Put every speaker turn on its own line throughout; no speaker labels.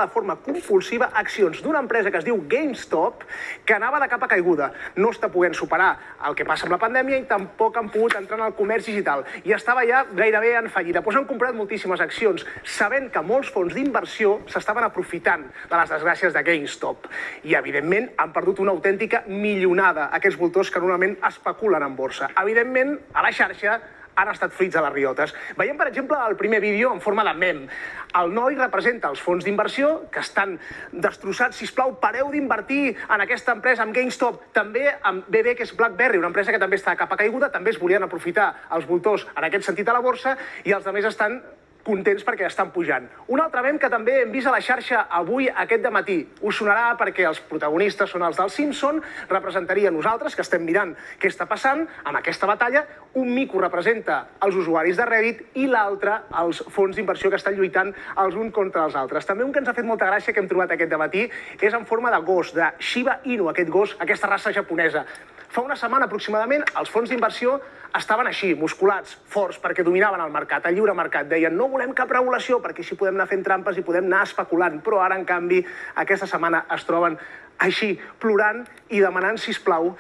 de forma compulsiva accions d'una empresa que es diu GameStop, que anava de capa caiguda. No està podent superar el que passa amb la pandèmia i tampoc han pogut entrar en el comerç digital. I estava ja gairebé en fallida. Doncs han comprat moltíssimes accions, sabent que molts fons d'inversió s'estaven aprofitant de les desgràcies de GameStop. I, evidentment, han perdut una autèntica milionada, aquests voltors que normalment especulen en borsa. Evidentment, a la xarxa han estat fruits de les riotes. Veiem, per exemple, el primer vídeo en forma de mem. El noi representa els fons d'inversió que estan destrossats. Sisplau, pareu d'invertir en aquesta empresa, amb GameStop, també amb BB, que és BlackBerry, una empresa que també està a capa caiguda, també es volien aprofitar els voltors en aquest sentit a la borsa, i els altres estan contents perquè estan pujant. Un altre mem que també hem vist a la xarxa avui, aquest dematí. Us sonarà perquè els protagonistes són els dels Simpson, representaria nosaltres, que estem mirant què està passant amb aquesta batalla. Un mico representa els usuaris de Reddit i l'altre els fons d'inversió que estan lluitant els uns contra els altres. També un que ens ha fet molta gràcia que hem trobat aquest dematí és en forma de gos, de Shiba Inu, aquest gos, aquesta raça japonesa. Fa una setmana aproximadament els fons d'inversió estaven així, musculats, forts, perquè dominaven el mercat, el lliure mercat. Deien, no volem cap regulació perquè així podem anar fent trampes i podem anar especulant. Però ara, en canvi, aquesta setmana es troben així, plorant i demanant, sisplau,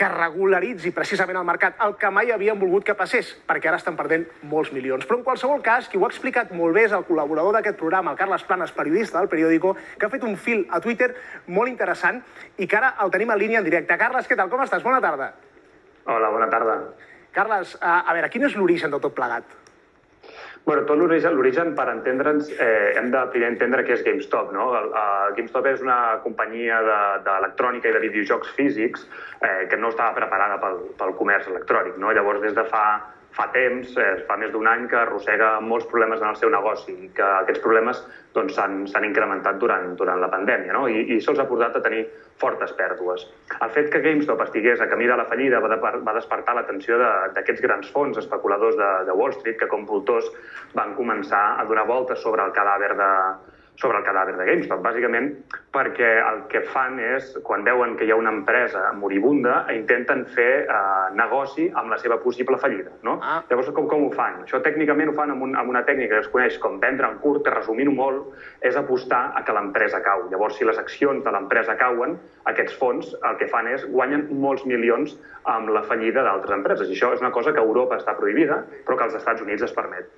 que regularitzi precisament el mercat, el que mai havien volgut que passés, perquè ara estan perdent molts milions. Però en qualsevol cas, qui ho ha explicat molt bé és el col·laborador d'aquest programa, el Carles Planas, periodista del Periódico, que ha fet un fil a Twitter molt interessant i que ara el tenim en línia en directe. Carles, què tal? Com estàs? Bona tarda.
Hola, bona tarda.
Carles, a veure, quin és l'origen de tot plegat?
Bueno, tot l'origen, per entendre'ns, hem de primer entendre què és GameStop, no? GameStop és una companyia d'electrònica i de videojocs físics que no estava preparada pel comerç electrònic, no? Llavors, des de fa temps, fa més d'un any, que arrossega molts problemes en el seu negoci i que aquests problemes s'han incrementat durant la pandèmia, no? I això els ha portat a tenir fortes pèrdues. El fet que GameStop estigués a camí de la fallida va despertar l'atenció d'aquests grans fons especuladors de Wall Street que, com voltors, van començar a donar voltes sobre el cadàver de GameStop, bàsicament perquè el que fan és, quan veuen que hi ha una empresa moribunda, intenten fer negoci amb la seva possible fallida, no? Llavors, com ho fan? Això tècnicament ho fan amb una tècnica que es coneix com vendre en curt, que, resumint-ho molt, és apostar a que l'empresa cau. Llavors, si les accions de l'empresa cauen, aquests fons el que fan és guanyen molts milions amb la fallida d'altres empreses. I això és una cosa que a Europa està prohibida, però que als Estats Units es permet.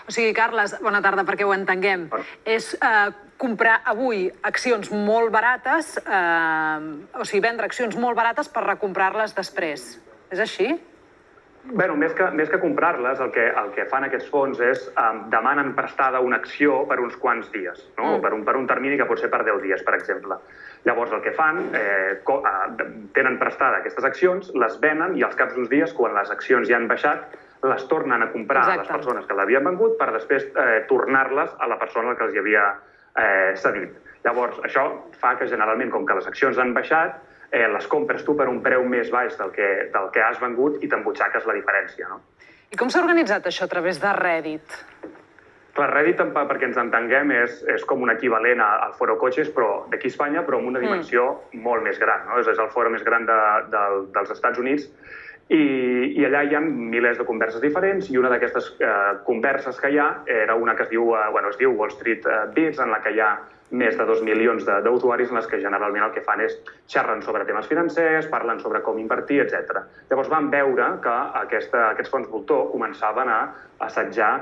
O sigui, Carles, bona tarda, perquè ho entenguem. És comprar avui accions molt barates, o sigui, vendre accions molt barates per recomprar-les després. És així?
Bé, més que comprar-les, el que fan aquests fons és demanen prestada una acció per uns quants dies, no? Per un termini que pot ser per 10 dies, per exemple. Llavors, el que fan, tenen prestada aquestes accions, les venen i als caps d'uns dies, quan les accions ja han baixat, les tornen a comprar a les persones que l'havien vengut per després tornar-les a la persona que els hi havia cedit. Llavors, això fa que generalment, com que les accions han baixat, les compres tu per un preu més baix del que has vengut i t'embutxaques la diferència, no?
I com s'ha organitzat això a través de Reddit?
Clar, Reddit, perquè ens entenguem, és com un equivalent al Foro Cotxes, però d'aquí a Espanya, però amb una dimensió molt més gran, no? És el foro més gran dels Estats Units. I allà hi ha milers de converses diferents i una d'aquestes converses que hi ha era una que es diu Wall Street Bets, en la que hi ha més de 2 milions d'usuaris en les que generalment el que fan és xerren sobre temes financers, parlen sobre com invertir, etc. Llavors van veure que aquests fons voltor començaven a assetjar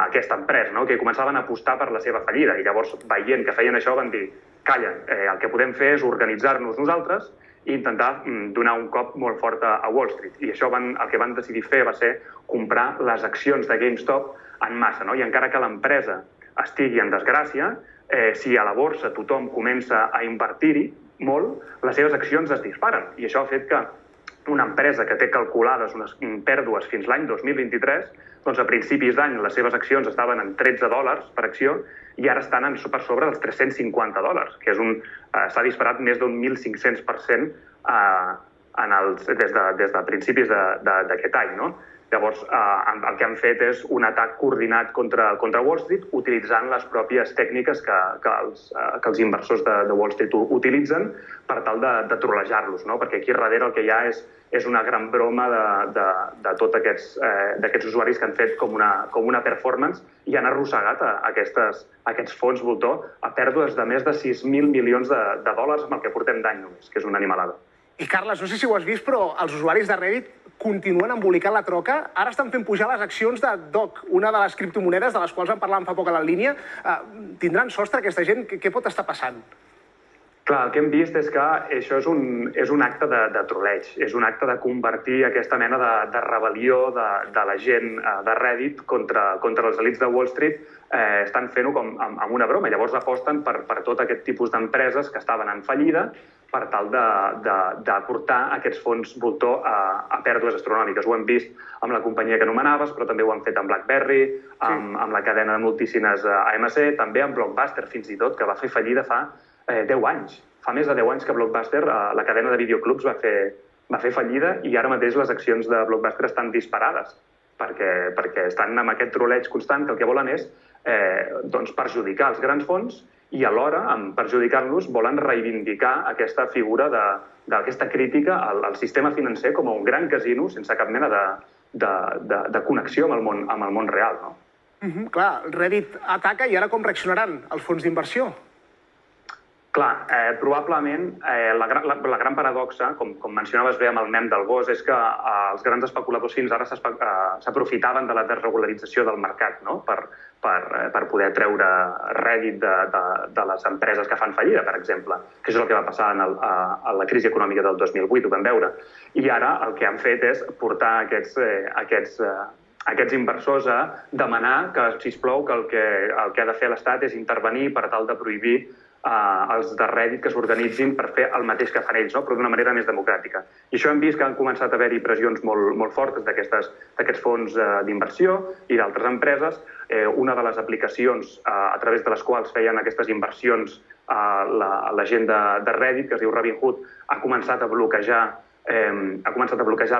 aquesta empresa, no? Que començaven a apostar per la seva fallida i llavors, veient que feien això, van dir calla, el que podem fer és organitzar-nos nosaltres i intentar donar un cop molt fort a Wall Street. I això el que van decidir fer va ser comprar les accions de GameStop en massa, no? I encara que l'empresa estigui en desgràcia, si a la borsa tothom comença a invertir-hi molt, les seves accions es disparen. I això ha fet que una empresa que té calculades unes pèrdues fins l'any 2023, doncs a principis d'any les seves accions estaven en $13 per acció i ara estan per sobre dels $350, que s'ha disparat més d'un 1.500% des de principis d'aquest any, no? Llavors, el que han fet és un atac coordinat contra Wall Street utilitzant les pròpies tècniques que els inversors de Wall Street utilitzen per tal de trolejar-los, no? Perquè aquí darrere el que hi ha és una gran broma de tots aquests usuaris que han fet com una performance i han arrossegat aquests fons voltor a pèrdues de més de 6.000 milions de dòlars amb el que portem d'any només, que és una animalada.
I, Carles, no sé si ho has vist, però els usuaris de Reddit continuen embolicant la troca. Ara estan fent pujar les accions de DOG, una de les criptomonedes de les quals en parlàvem fa poc a la línia. Tindran sostre aquesta gent? Què pot estar passant?
Clar, el que hem vist és que això és un acte de troleig, és un acte de convertir aquesta mena de rebel·lió de la gent de Reddit contra els elits de Wall Street. Estan fent-ho com amb una broma. Llavors aposten per tot aquest tipus d'empreses que estaven en fallida per tal d'aportar aquests fons voltor a pèrdues astronòmiques. Ho hem vist amb la companyia que anomenaves, però també ho han fet amb BlackBerry, amb la cadena de multicines AMC, també amb Blockbuster, fins i tot, que va fer fallida fa 10 anys. Fa més de 10 anys que Blockbuster, la cadena de videoclubs, va fer fallida i ara mateix les accions de Blockbuster estan disparades perquè estan amb aquest troleig constant que el que volen és perjudicar els grans fons i alhora, en perjudicar-los, volen reivindicar aquesta figura d'aquesta crítica al sistema financer com a un gran casino sense cap mena de connexió amb el món real, no?
Clar, Reddit ataca i ara com reaccionaran els fons d'inversió?
Clar, probablement la gran paradoxa, com mencionaves bé amb el mem del gos, és que els grans especuladors fins ara s'aprofitaven de la desregularització del mercat, no? Per poder treure rèdit de les empreses que fan fallida, per exemple, que és el que va passar a la crisi econòmica del 2008, ho vam veure. I ara el que han fet és portar aquests inversors a demanar que, sisplau, que el que ha de fer l'Estat és intervenir per tal de prohibir els de Reddit que s'organitzin per fer el mateix que fan ells, no? Però d'una manera més democràtica. I això hem vist que han començat a haver-hi pressions molt fortes d'aquests fons d'inversió i d'altres empreses. Una de les aplicacions a través de les quals feien aquestes inversions la gent de Reddit, que es diu Robinhood, ha començat a bloquejar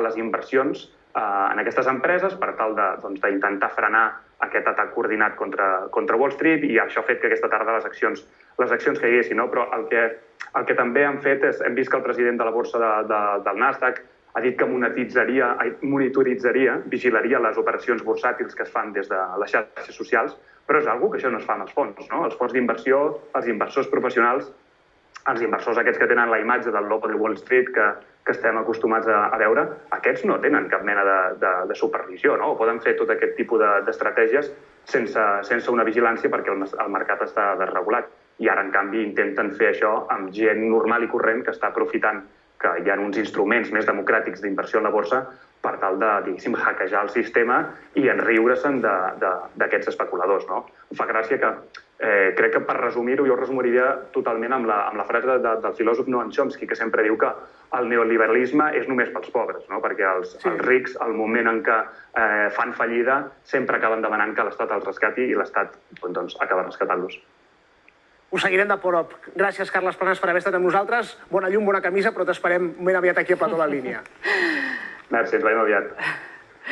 les inversions en aquestes empreses per tal d'intentar frenar aquest atac coordinat contra Wall Street, i això ha fet que aquesta tarda les accions caiguessin, no? Però el que també han fet és, hem vist que el president de la borsa del Nasdaq ha dit que monitoritzaria, vigilaria les operacions bursàtils que es fan des de les xarxes socials, però és una cosa que això no es fa amb els fons, no? Els fons d'inversió, els inversors professionals, els inversors aquests que tenen la imatge del lobo de Wall Street que estem acostumats a veure, aquests no tenen cap mena de supervisió, no? O poden fer tot aquest tipus d'estratègies sense una vigilància perquè el mercat està desregulat. I ara, en canvi, intenten fer això amb gent normal i corrent que està aprofitant que hi ha uns instruments més democràtics d'inversió en la borsa per tal de, diguéssim, hackejar el sistema i enriure-se'n d'aquests especuladors, no? Em fa gràcia que crec que per resumir-ho, jo ho resumiria totalment amb la frase del filòsof Noam Chomsky, que sempre diu que el neoliberalisme és només pels pobres, no? Perquè els rics, al moment en què fan fallida, sempre acaben demanant que l'Estat els rescati i l'Estat acaba rescatant-los.
Ho seguirem de prop. Gràcies, Carles Planas, per haver estat amb nosaltres. Bona llum, bona camisa, però t'esperem ben aviat aquí a Plató la Línia.
Merci, ens veiem aviat.